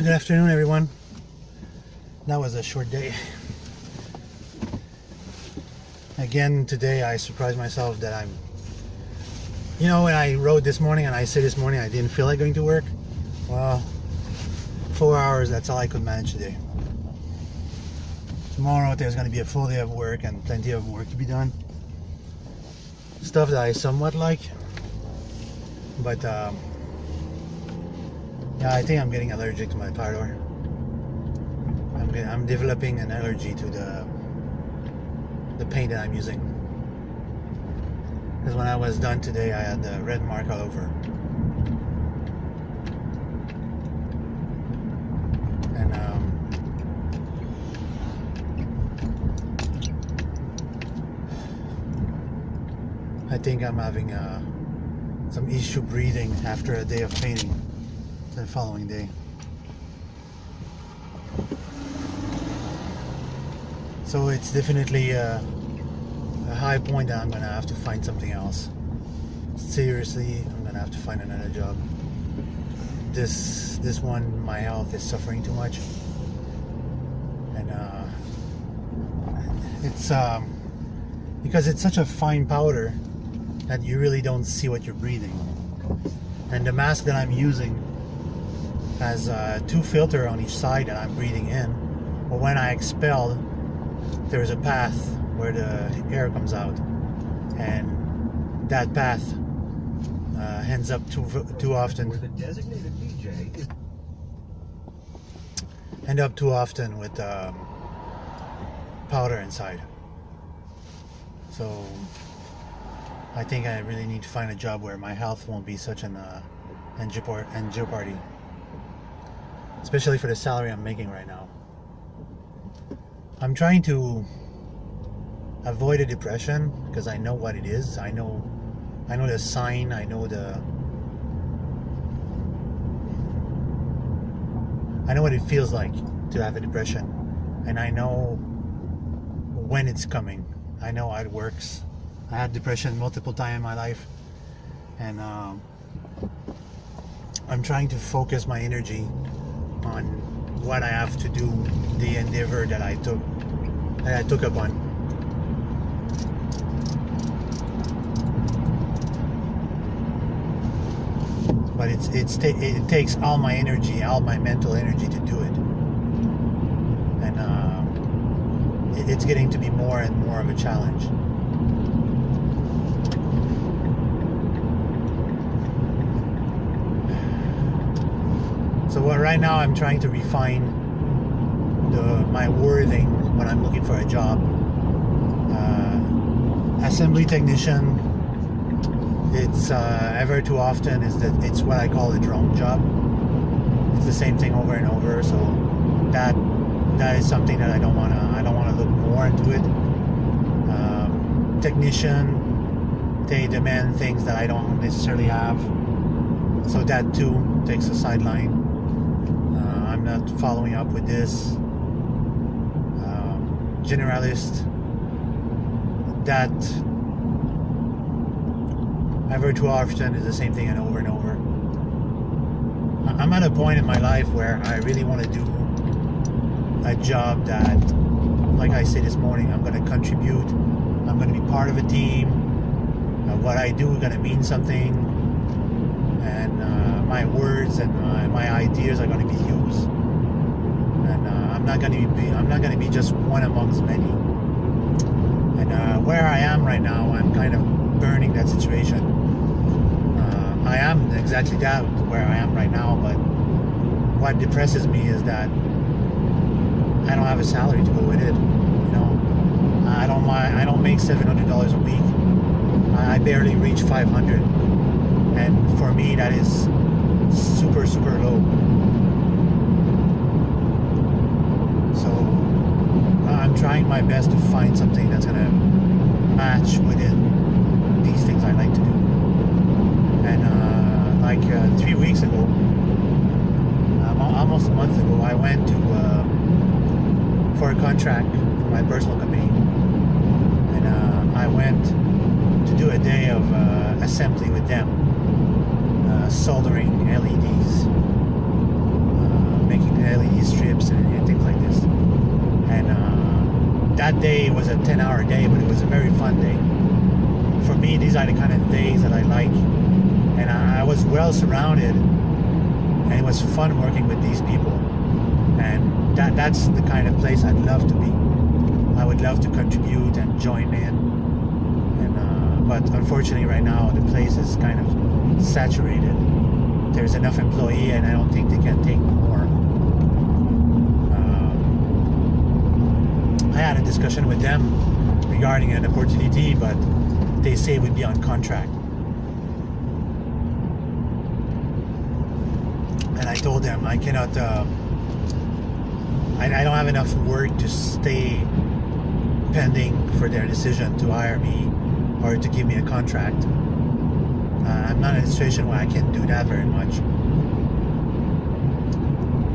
Good afternoon, everyone. That was a short day. Again, today I surprised myself that when I wrote this morning and I said this morning I didn't feel like going to work. Well, 4 hours, that's all I could manage today. Tomorrow there's going to be a full day of work and plenty of work to be done. Stuff that I somewhat like. But, yeah, I think I'm getting allergic to my powder. I'm developing an allergy to the paint that I'm using. Because when I was done today, I had the red mark all over. And I think I'm having some issue breathing after a day of painting the following day. So it's definitely a high point that I'm gonna have to find something else. Seriously, I'm gonna have to find another job. This one, my health is suffering too much, and it's because it's such a fine powder that you really don't see what you're breathing. And the mask that I'm using has 2 filters on each side that I'm breathing in, but when I expel, there's a path where the air comes out, and that path ends up too often with powder inside. So I think I really need to find a job where my health won't be such in jeopardy, especially for the salary I'm making right now. I'm trying to avoid a depression because I know what it is. I know the sign. I know what it feels like to have a depression, and I know when it's coming. I know how it works. I had depression multiple times in my life, and I'm trying to focus my energy on what I have to do, the endeavor that I took upon. But it takes all my energy, all my mental energy to do it, and it's getting to be more and more of a challenge. So right now I'm trying to refine my wording when I'm looking for a job. Assembly technician, it's ever too often it's what I call a drone job. It's the same thing over and over. So that is something that I don't wanna look more into it. Technician, they demand things that I don't necessarily have. So that too takes a sideline. I'm not following up with this. Generalist, that ever too often is the same thing and over and over. I'm at a point in my life where I really want to do a job that, like I said this morning, I'm going to contribute. I'm going to be part of a team. What I do is going to mean something, and my words and my ideas are going to be used. And I'm not going to be just one amongst many. And where I am right now, I'm kind of burning that situation. I am exactly that where I am right now, but what depresses me is that I don't have a salary to go with it. I don't make $700 a week. I barely reach 500, and for me that is super, super low. So I'm trying my best to find something that's gonna match within these things I like to do. And 3 weeks ago, almost a month ago, I went for a contract for my personal company, and I went to do a day of assembly with them, soldering LEDs, making that day was a 10-hour day, but it was a very fun day. For me, these are the kind of days that I like. And I was well surrounded, and it was fun working with these people. And that's the kind of place I'd love to be. I would love to contribute and join in. But unfortunately right now the place is kind of saturated. There's enough employee, and I don't think they can take more. I had a discussion with them regarding an opportunity, but they say it would be on contract. And I told them I cannot, I don't have enough work to stay pending for their decision to hire me or to give me a contract. I'm not in a situation where I can do that very much.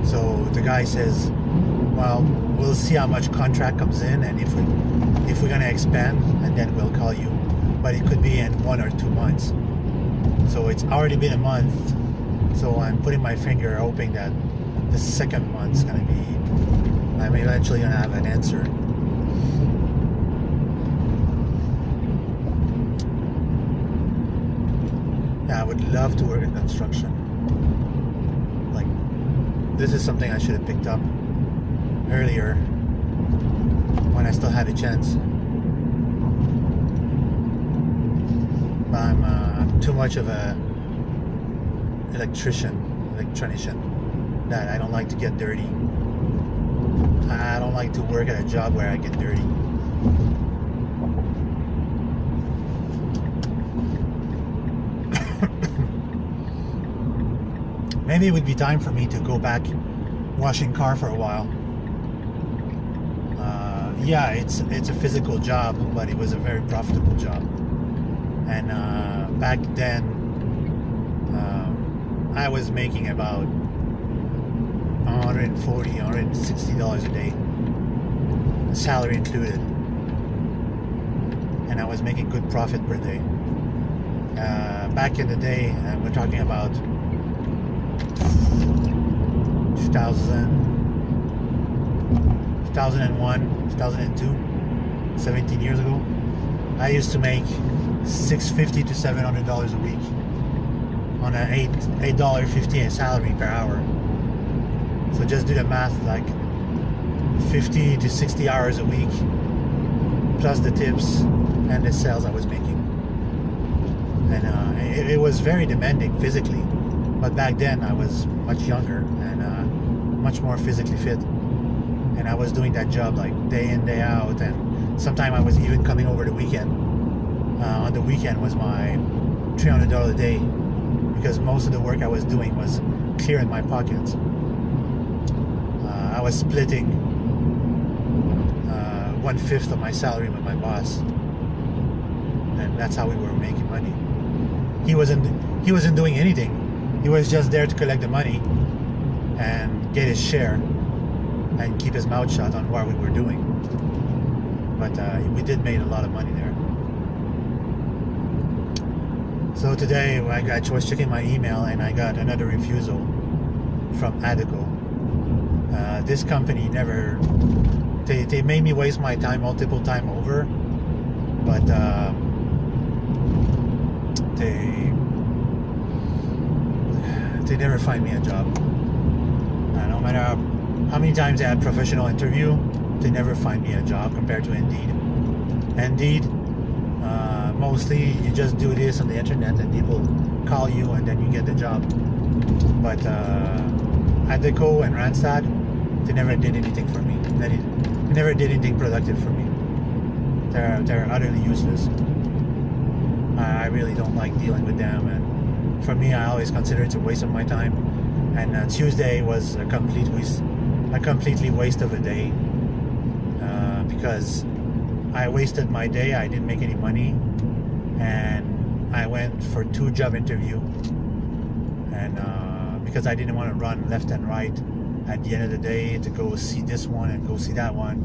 So the guy says, well, we'll see how much contract comes in, and if we're gonna expand, and then we'll call you. But it could be in 1 or 2 months. So it's already been a month. So I'm putting my finger, hoping that the second month's gonna be, I'm eventually gonna have an answer. Yeah, I would love to work in construction. Like, this is something I should have picked up earlier when I still had a chance. But I'm too much of a electrician that I don't like to get dirty. I don't like to work at a job where I get dirty. Maybe it would be time for me to go back washing car for a while. Yeah, it's a physical job, but it was a very profitable job. And back then, I was making about $140, $160 a day, salary included, and I was making good profit per day. Back in the day, we're talking about 2001, 2002, 17 years ago, I used to make $650 to $700 a week on an $8.50 salary per hour. So just do the math, like 50 to 60 hours a week, plus the tips and the sales I was making. And it was very demanding physically, but back then I was much younger and much more physically fit. And I was doing that job like day in, day out, and sometimes I was even coming over the weekend. On the weekend was my $300 a day, because most of the work I was doing was clearing my pockets. I was splitting 1/5 of my salary with my boss, and that's how we were making money. He wasn't doing anything. He was just there to collect the money and get his share and keep his mouth shut on what we were doing. But we did make a lot of money there. So today I was checking my email and I got another refusal from Adeco. This company never, they made me waste my time multiple times over, but they never find me a job. No matter how many times they had professional interview, they never find me a job compared to Indeed. Indeed, mostly you just do this on the internet and people call you and then you get the job. But Adeco and Randstad, they never did anything for me. They never did anything productive for me. They're utterly useless. I really don't like dealing with them, and for me, I always consider it a waste of my time. And Tuesday was a completely waste of a day, because I wasted my day. I didn't make any money, and I went for 2 job interviews, and because I didn't want to run left and right at the end of the day to go see this one and go see that one,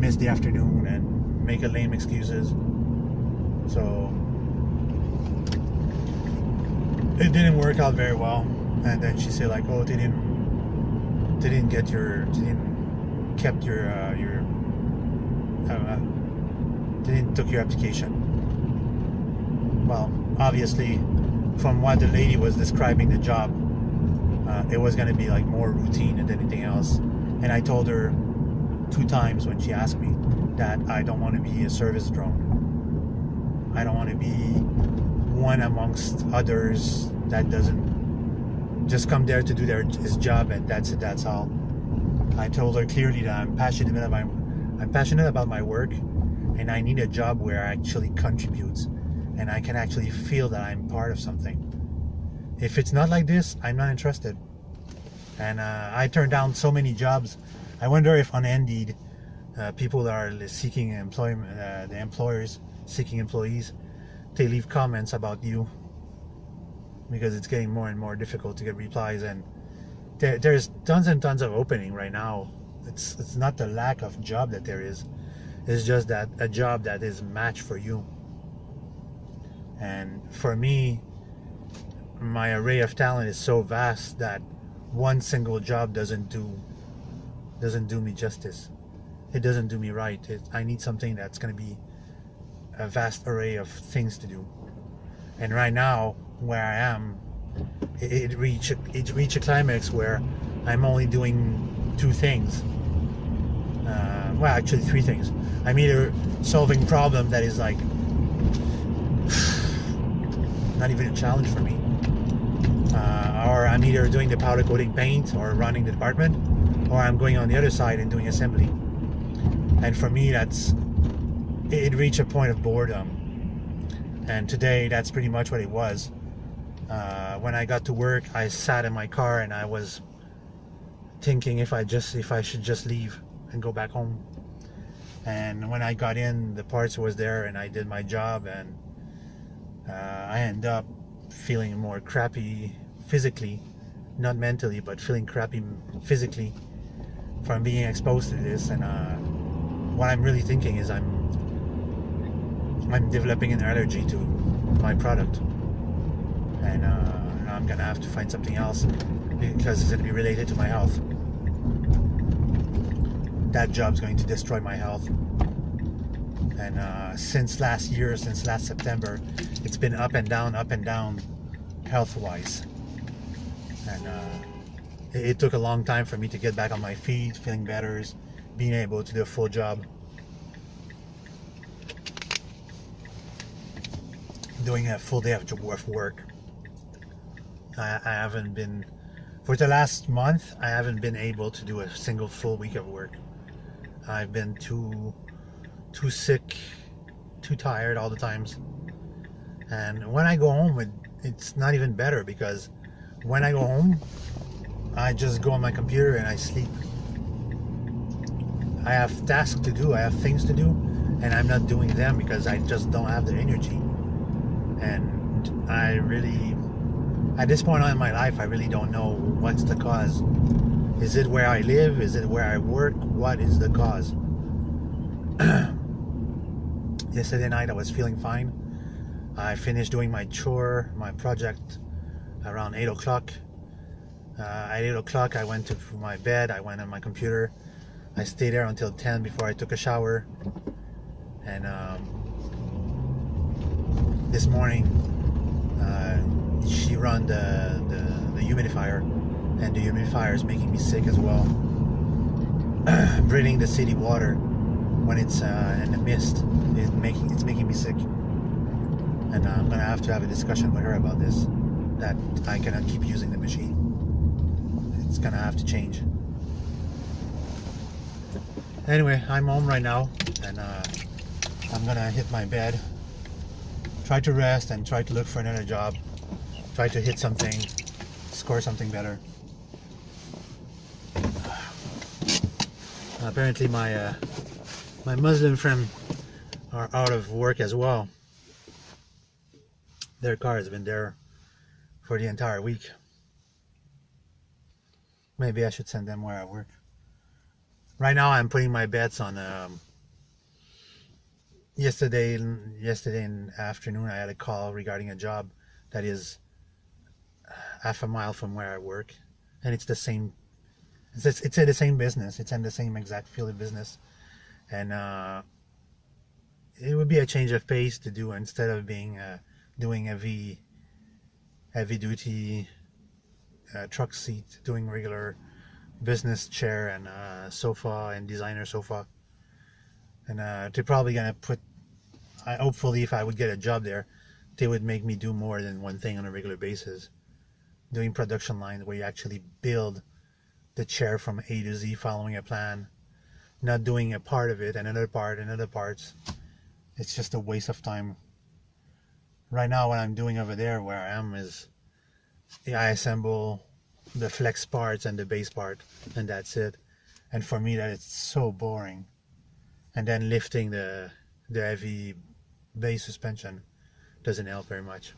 miss the afternoon and make a lame excuses. So it didn't work out very well. And then she said like, oh, they didn't kept your took your application. Well, obviously, from what the lady was describing the job, it was going to be like more routine than anything else. And I told her 2 times when she asked me that I don't want to be a service drone. I don't want to be one amongst others that doesn't just come there to do his job and that's it, that's all. I told her clearly that I'm passionate about my work, and I need a job where I actually contribute and I can actually feel that I'm part of something. If it's not like this, I'm not interested. And I turned down so many jobs. I wonder if on Indeed, people are seeking employment, the employers seeking employees, they leave comments about you, because it's getting more and more difficult to get replies. And there's tons and tons of opening right now. It's not the lack of job that there is. It's just that a job that is matched for you. And for me, my array of talent is so vast that one single job doesn't do me justice. It doesn't do me right. I need something that's going to be a vast array of things to do. And right now, where I am, it reached a climax where I'm only doing 2 things. Well, actually 3 things. I'm either solving problem that is like not even a challenge for me, or I'm either doing the powder coating paint or running the department, or I'm going on the other side and doing assembly. And for me, it reached a point of boredom. And today, that's pretty much what it was. When I got to work, I sat in my car and I was thinking if I should just leave and go back home. And when I got in, the parts was there and I did my job, and I ended up feeling more crappy physically, not mentally, but feeling crappy physically from being exposed to this. And what I'm really thinking is I'm developing an allergy to my product, and I'm gonna have to find something else because it's gonna be related to my health. That job's going to destroy my health. And since last September, it's been up and down health-wise. And it took a long time for me to get back on my feet, feeling better, being able to do a full job, doing a full day of work. I haven't been, for the last month, I haven't been able to do a single full week of work. I've been too sick, too tired all the times. And when I go home, it's not even better, because when I go home, I just go on my computer and I sleep. I have tasks to do, I have things to do, and I'm not doing them because I just don't have the energy. And I really, at this point in my life, I really don't know what's the cause. Is it where I live? Is it where I work? What is the cause? Yesterday night I was feeling fine. I finished doing my project around 8 o'clock. At 8 o'clock I went to my bed, I went on my computer. I stayed there until 10 before I took a shower. And this morning she ran the humidifier, and the humidifier is making me sick as well. Breathing the city water when it's in the mist, it's making me sick. And I'm gonna have to have a discussion with her about this, that I cannot keep using the machine. It's gonna have to change. Anyway, I'm home right now, and I'm gonna hit my bed, try to rest, and try to look for another job, try to hit something, score something better. Apparently my Muslim friends are out of work as well. Their car has been there for the entire week. Maybe I should send them where I work. Right now I'm putting my bets on yesterday in the afternoon I had a call regarding a job that is half a mile from where I work, and it's the same. It's in the same business. It's in the same exact field of business, and it would be a change of pace to do, instead of being doing heavy duty truck seat, doing regular business chair and sofa and designer sofa. And they're probably gonna put, hopefully if I would get a job there, they would make me do more than one thing on a regular basis, doing production lines where you actually build the chair from A to Z following a plan, not doing a part of it and another part and other parts. It's just a waste of time. Right now what I'm doing over there where I am is I assemble the flex parts and the base part, and that's it. And for me that is so boring. And then lifting the heavy base suspension doesn't help very much.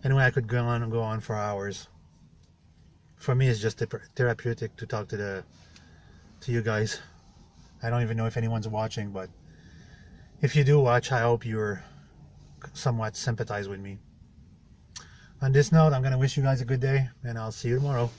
Anyway, I could go on for hours. For me, it's just therapeutic to talk to you guys. I don't even know if anyone's watching, but if you do watch, I hope you're somewhat sympathize with me. On this note, I'm going to wish you guys a good day, and I'll see you tomorrow.